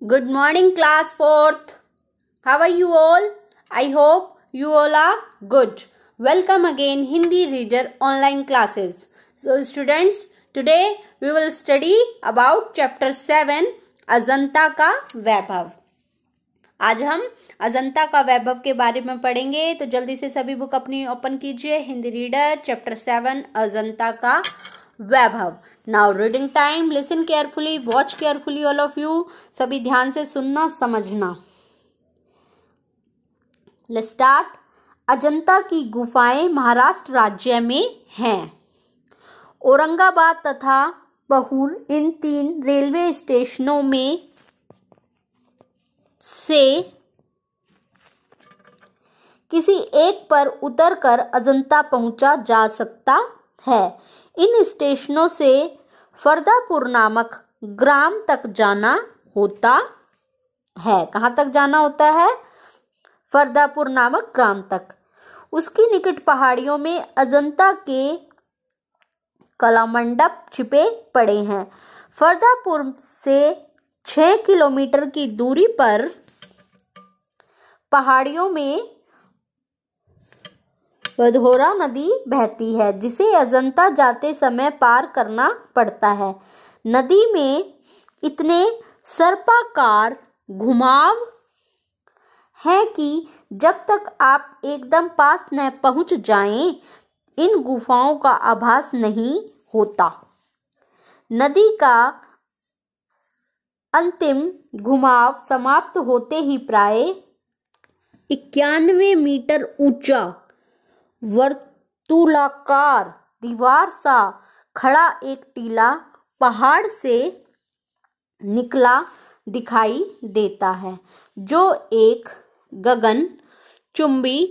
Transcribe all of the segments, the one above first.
Good morning, class 4th. How are you all? I hope you all are good. Welcome again, Hindi Reader online classes. So, students, today we will study about chapter 7, Ajanta का वैभव. आज हम अजंता का वैभव के बारे में पढ़ेंगे. तो जल्दी से सभी बुक अपनी ओपन कीजिए. हिंदी रीडर चैप्टर 7, अजंता का वैभव. Now reading time. Listen carefully, watch carefully all of you. सभी ध्यान से सुनना, समझना. Let's start. अजंता की गुफाएं महाराष्ट्र राज्य में हैं. औरंगाबाद तथा बहुर इन 3 रेलवे स्टेशनों में से किसी एक पर उतरकर अजंता पहुंचा जा सकता है. इन स्टेशनों से फरदापुर नामक ग्राम तक जाना होता है. कहाँ तक जाना होता है? फरदापुर नामक ग्राम तक. उसकी निकट पहाड़ियों में अजंता के कला मंडप छिपे पड़े हैं. फरदापुर से 6 किलोमीटर की दूरी पर पहाड़ियों में वधोरा नदी बहती है, जिसे अजंता जाते समय पार करना पड़ता है. नदी में इतने सर्पाकार घुमाव है कि जब तक आप एकदम पास न पहुंच जाएं, इन गुफाओं का आभास नहीं होता. नदी का अंतिम घुमाव समाप्त होते ही प्राय 91 मीटर ऊंचा वर्तुलाकार दीवार सा खड़ा एक टीला पहाड़ से निकला दिखाई देता है, जो एक गगन चुंबी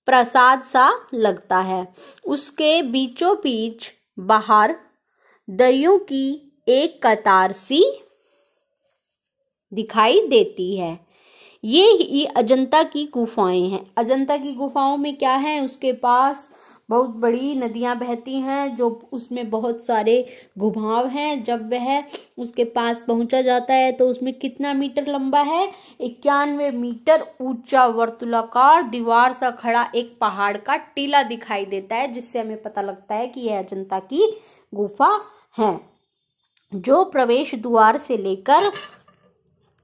प्रासाद सा लगता है. उसके बीचों बीच बाहर दरियों की एक कतार सी दिखाई देती है. ये ही अजंता की गुफाएं हैं. अजंता की गुफाओं में क्या है? उसके पास बहुत बड़ी नदियां बहती हैं, जो उसमें बहुत सारे घुमाव हैं. जब वह उसके पास पहुंचा जाता है तो उसमें कितना मीटर लंबा है? 91 मीटर ऊंचा वर्तुलाकार दीवार सा खड़ा एक पहाड़ का टीला दिखाई देता है, जिससे हमें पता लगता है कि यह अजंता की गुफा है, जो प्रवेश द्वार से लेकर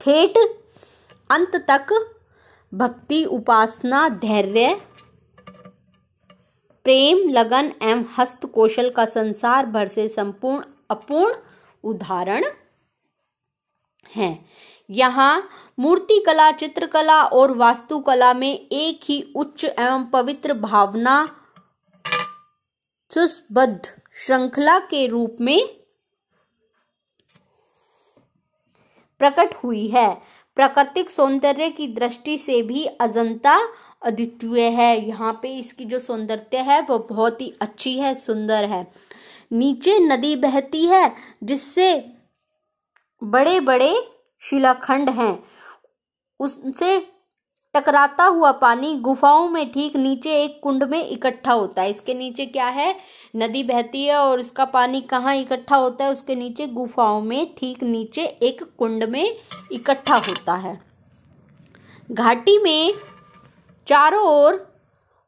ठेठ अंत तक भक्ति, उपासना, धैर्य, प्रेम, लगन एवं हस्त कौशल का संसार भर से संपूर्ण अपूर्ण उदाहरण है. यहाँ मूर्तिकला, चित्रकला और वास्तुकला में एक ही उच्च एवं पवित्र भावना सुसंबद्ध श्रृंखला के रूप में प्रकट हुई है. प्राकृतिक सौंदर्य की दृष्टि से भी अजंता अद्वितीय है. यहाँ पे इसकी जो सौंदर्य है वो बहुत ही अच्छी है, सुंदर है. नीचे नदी बहती है, जिससे बड़े बड़े शिलाखंड हैं. उससे टकराता हुआ पानी गुफाओं में ठीक नीचे एक कुंड में इकट्ठा होता है. इसके नीचे क्या है? नदी बहती है और इसका पानी कहाँ इकट्ठा होता है? उसके नीचे गुफाओं में ठीक नीचे एक कुंड में इकट्ठा होता है. घाटी में चारों ओर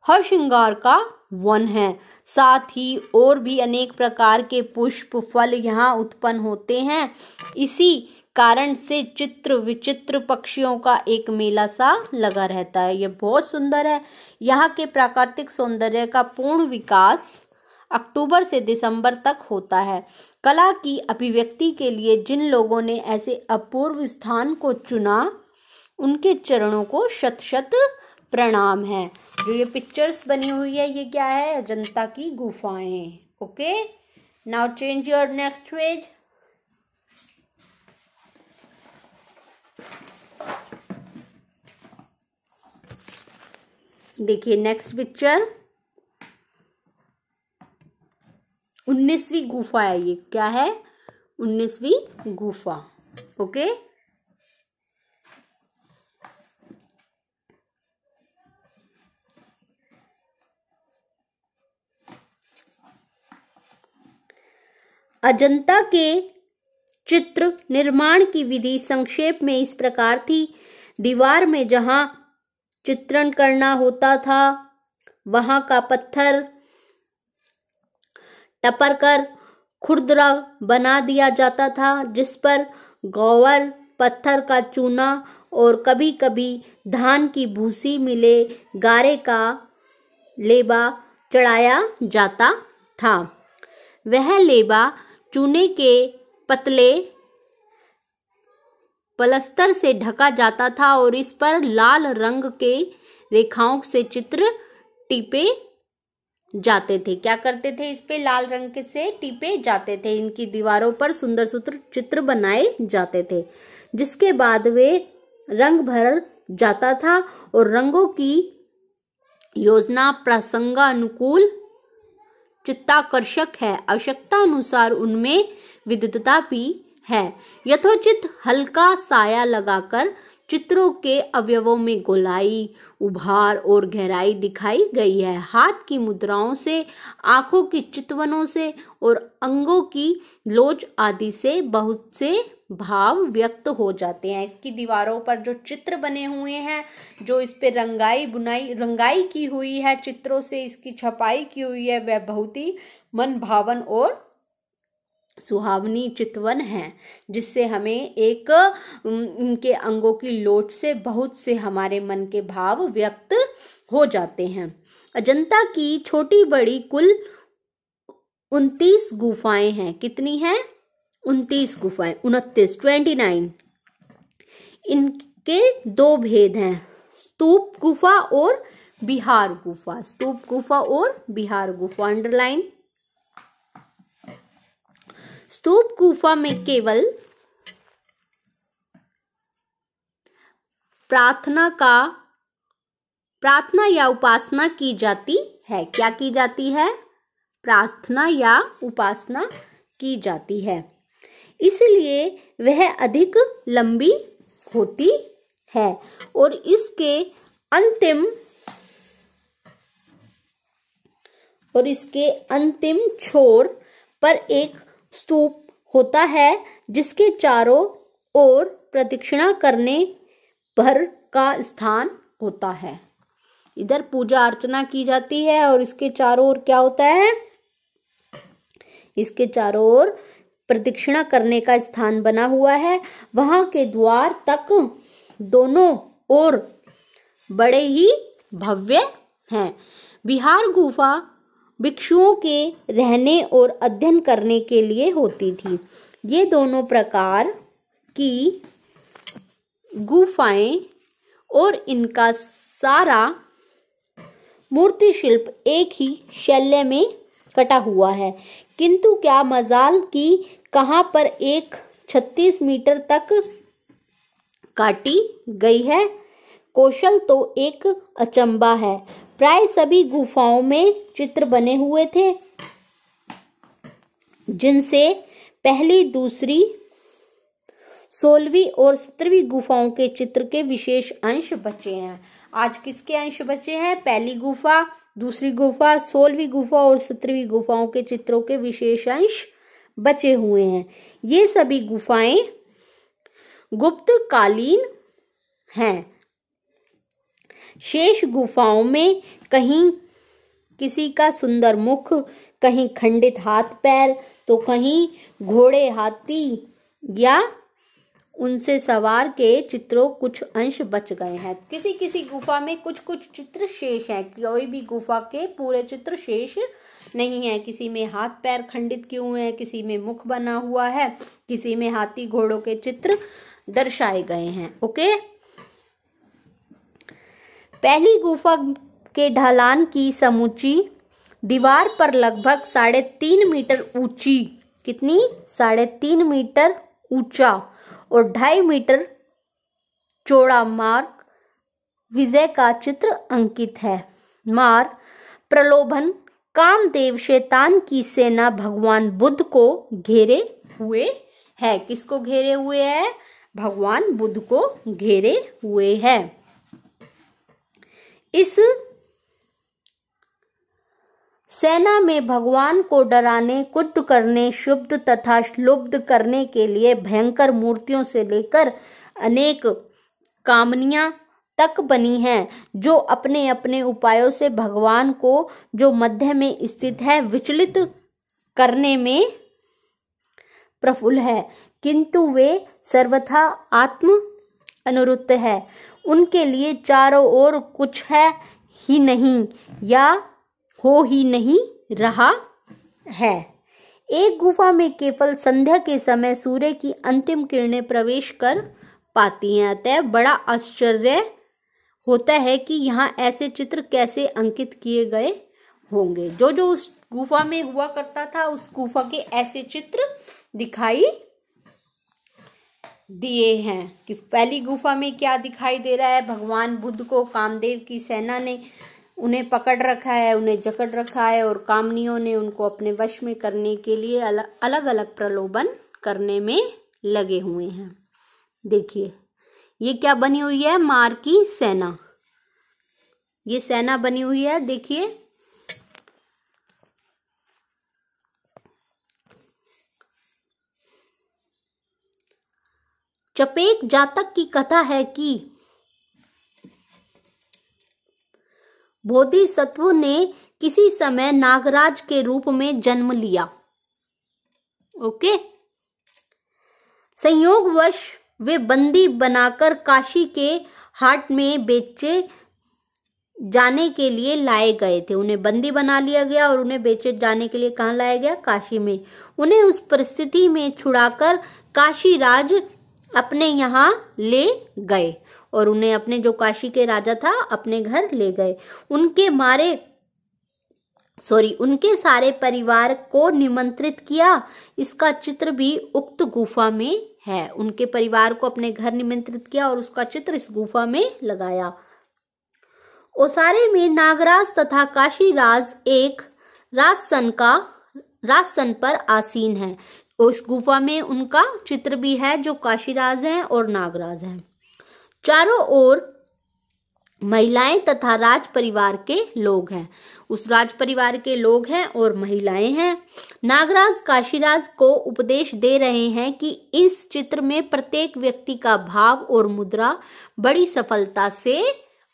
हर श्रृंगार का वन है. साथ ही और भी अनेक प्रकार के पुष्प, फल यहाँ उत्पन्न होते हैं. इसी कारण से चित्र विचित्र पक्षियों का एक मेला सा लगा रहता है. यह बहुत सुंदर है. यहाँ के प्राकृतिक सौंदर्य का पूर्ण विकास अक्टूबर से दिसंबर तक होता है. कला की अभिव्यक्ति के लिए जिन लोगों ने ऐसे अपूर्व स्थान को चुना, उनके चरणों को शत शत प्रणाम है. जो ये पिक्चर्स बनी हुई है, ये क्या है? अजंता की गुफाएं. Okay, now change your next page. देखिए नेक्स्ट पिक्चर. 19वीं गुफा है. ये क्या है? 19वीं गुफा. ओके, अजंता के चित्र निर्माण की विधि संक्षेप में इस प्रकार थी। दीवार में जहां चित्रण करना होता था वहां का पत्थर टपर कर खुरदरा बना दिया जाता था, जिस पर गोबर, पत्थर का चूना और कभी कभी धान की भूसी मिले गारे का लेबा चढ़ाया जाता था। वह लेबा चूने के पतले पलस्तर से ढका जाता था और इस पर लाल रंग के रेखाओं से चित्र टिपे जाते थे। क्या करते थे? इस पे लाल रंग से टिपे जाते थे। इनकी दीवारों पर सुंदर सुंदर चित्र बनाए जाते थे, जिसके बाद वे रंग भर जाता था और रंगों की योजना प्रसंगानुकूल चित्ताकर्षक है। आवश्यकता अनुसार उनमें विविधता भी है। यथोचित हल्का साया लगाकर चित्रों के अवयवों में गोलाई, उभार और गहराई दिखाई गई है। हाथ की मुद्राओं से, आंखों की चितवनों से और अंगों की लोच आदि से बहुत से भाव व्यक्त हो जाते हैं। इसकी दीवारों पर जो चित्र बने हुए हैं, जो इस पे रंगाई की हुई है, चित्रों से इसकी छपाई की हुई है, वह बहुत ही मन भावन और सुहावनी चितवन है, जिससे हमें एक इनके अंगों की लोच से बहुत से हमारे मन के भाव व्यक्त हो जाते हैं। अजंता की छोटी बड़ी कुल 29 गुफाएं हैं। कितनी हैं? 29 गुफाएं, 29। इनके दो भेद हैं, स्तूप गुफा और बिहार गुफा। स्तूप गुफा और बिहार गुफा अंडरलाइन। स्तूप गुफा में केवल प्रार्थना या उपासना की जाती है। क्या की जाती है? प्रार्थना या उपासना की जाती है, इसलिए वह अधिक लंबी होती है और इसके अंतिम छोर पर एक स्तूप होता है, जिसके चारों ओर प्रदक्षिणा करने भर का स्थान होता है। इधर पूजा अर्चना की जाती है और इसके चारों ओर क्या होता है? इसके चारों ओर प्रदक्षिणा करने का स्थान बना हुआ है। वहां के द्वार तक दोनों ओर बड़े ही भव्य हैं। बिहार गुफा भिक्षुओं के रहने और अध्ययन करने के लिए होती थी। ये दोनों प्रकार की गुफाएं और इनका सारा मूर्ति शिल्प एक ही शैली में कटा हुआ है, किंतु क्या मजाल की कहां पर एक 36 मीटर तक काटी गई है। कौशल तो एक अचंबा है। प्राय सभी गुफाओं में चित्र बने हुए थे, जिनसे पहली, दूसरी, 16वीं और 17वीं गुफाओं के चित्र के विशेष अंश बचे हैं। आज किसके अंश बचे हैं? पहली गुफा, दूसरी गुफा, 16वीं गुफा और 17वीं गुफाओं के चित्रों के विशेष अंश बचे हुए हैं। ये सभी गुफाएं गुप्त कालीन हैं। शेष गुफाओं में कहीं किसी का सुंदर मुख, कहीं खंडित हाथ पैर, तो कहीं घोड़े, हाथी या उनसे सवार के चित्रों कुछ अंश बच गए हैं। किसी किसी गुफा में कुछ कुछ चित्र शेष हैं। कोई भी गुफा के पूरे चित्र शेष नहीं है। किसी में हाथ पैर खंडित किए हुए हैं, किसी में मुख बना हुआ है, किसी में हाथी घोड़ों के चित्र दर्शाए गए हैं। ओके, पहली गुफा के ढलान की समूची दीवार पर लगभग 3.5 मीटर ऊंची, कितनी? 3.5 मीटर ऊंचा और 2.5 मीटर चौड़ा मार्ग विजय का चित्र अंकित है। मार प्रलोभन कामदेव शैतान की सेना भगवान बुद्ध को घेरे हुए है। किसको घेरे हुए है? भगवान बुद्ध को घेरे हुए है। इस सेना में भगवान को डराने, कुट करने, शुद्ध तथा लुब्ध करने के लिए भयंकर मूर्तियों से लेकर अनेक कामनियां तक बनी हैं, जो अपने अपने उपायों से भगवान को, जो मध्य में स्थित है, विचलित करने में प्रफुल्ल है, किंतु वे सर्वथा आत्म अनुरुत है। उनके लिए चारों ओर कुछ है ही नहीं या हो ही नहीं रहा है। एक गुफा में केवल संध्या के समय सूर्य की अंतिम किरणें प्रवेश कर पाती हैं। अतः बड़ा आश्चर्य होता है कि यहाँ ऐसे चित्र कैसे अंकित किए गए होंगे। जो जो उस गुफा में हुआ करता था, उस गुफा के ऐसे चित्र दिखाई दिए हैं। कि पहली गुफा में क्या दिखाई दे रहा है, भगवान बुद्ध को कामदेव की सेना ने उन्हें पकड़ रखा है, उन्हें जकड़ रखा है, और कामनियों ने उनको अपने वश में करने के लिए अलग अलग प्रलोभन करने में लगे हुए हैं। देखिए ये क्या बनी हुई है, मार की सेना, ये सेना बनी हुई है। देखिए चपेक जातक की कथा है कि बोधिसत्व ने किसी समय नागराज के रूप में जन्म लिया। ओके, संयोगवश वे बंदी बनाकर काशी के हाट में बेचे जाने के लिए लाए गए थे। उन्हें बंदी बना लिया गया और उन्हें बेचे जाने के लिए कहाँ लाया गया, काशी में। उन्हें उस परिस्थिति में छुड़ाकर काशी राज अपने यहाँ ले गए और उन्हें अपने जो काशी के राजा था अपने घर ले गए। उनके सारे परिवार को निमंत्रित किया। इसका चित्र भी उक्त गुफा में है। उनके परिवार को अपने घर निमंत्रित किया और उसका चित्र इस गुफा में लगाया। ओसारे में नागराज तथा काशी राज एक राजसन पर आसीन है। उस गुफा में उनका चित्र भी है, जो काशीराज हैं और नागराज हैं। चारों ओर महिलाएं तथा राज परिवार के लोग हैं। उस राज परिवार के लोग हैं और महिलाएं हैं। नागराज काशीराज को उपदेश दे रहे हैं कि इस चित्र में प्रत्येक व्यक्ति का भाव और मुद्रा बड़ी सफलता से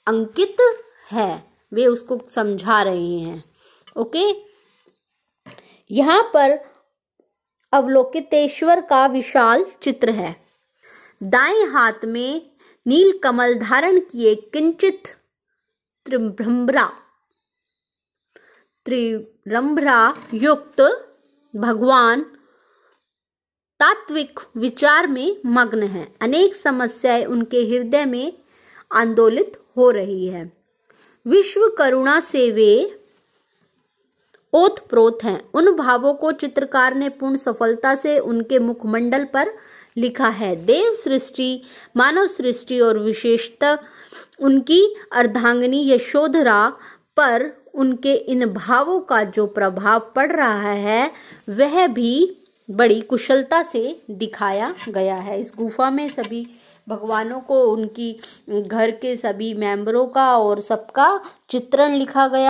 अंकित है। वे उसको समझा रहे हैं। ओके, यहाँ पर अवलोकितेश्वर का विशाल चित्र है। दाएं हाथ में नील कमल धारण किए किंचित त्रिरंभरा युक्त भगवान तात्विक विचार में मग्न है। अनेक समस्याएं उनके हृदय में आंदोलित हो रही है। विश्व करुणा से वे ओतप्रोत हैं। उन भावों को चित्रकार ने पूर्ण सफलता से उनके मुखमंडल पर लिखा है। देव सृष्टि, मानव सृष्टि और विशेषतः उनकी अर्धांगिनी यशोधरा पर उनके इन भावों का जो प्रभाव पड़ रहा है वह भी बड़ी कुशलता से दिखाया गया है। इस गुफा में सभी भगवानों को, उनकी घर के सभी मेंबरों का और सबका चित्रण लिखा गया।